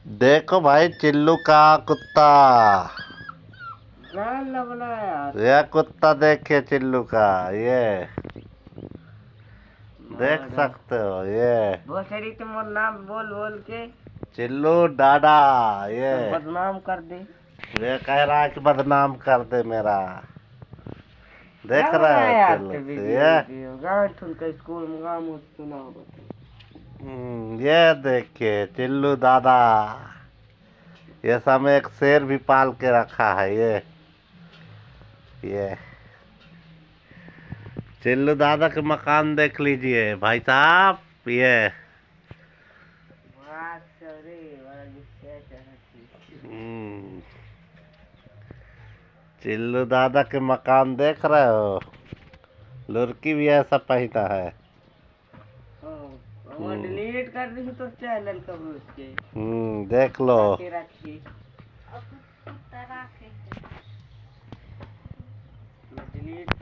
देखो भाई चिल्लू का कुत्ता। गान ना बना यार। यह कुत्ता देखिए चिल्लू का ये देख मर्द सकते हो ये भोसड़ी तुम नाम बोल बोल के चिल्लू डाडा ये तो बदनाम कर दे। ये कह रहा है कि बदनाम कर दे मेरा। क्या देख रहा बनाया है यार चिल्लू ते को वीडियो ये वीडियो गान ठुन के स्कूल में गान मुझ सुनाओ बता। ये देखिए चिल्लू दादा। ये सब एक शेर भी पाल के रखा है ये चिल्लू दादा के मकान देख लीजिए भाई साहब ये वाह सरे वाला गुस्सा चढ़ती। हम्म, चिल्लू दादा के मकान देख रहे हो। लुरकी भी ऐसा पहना है। वो डिलीट कर दी तो चैनल कब उसके देख लो। रखी रखी अब कुत्ता रखे डिलीट कर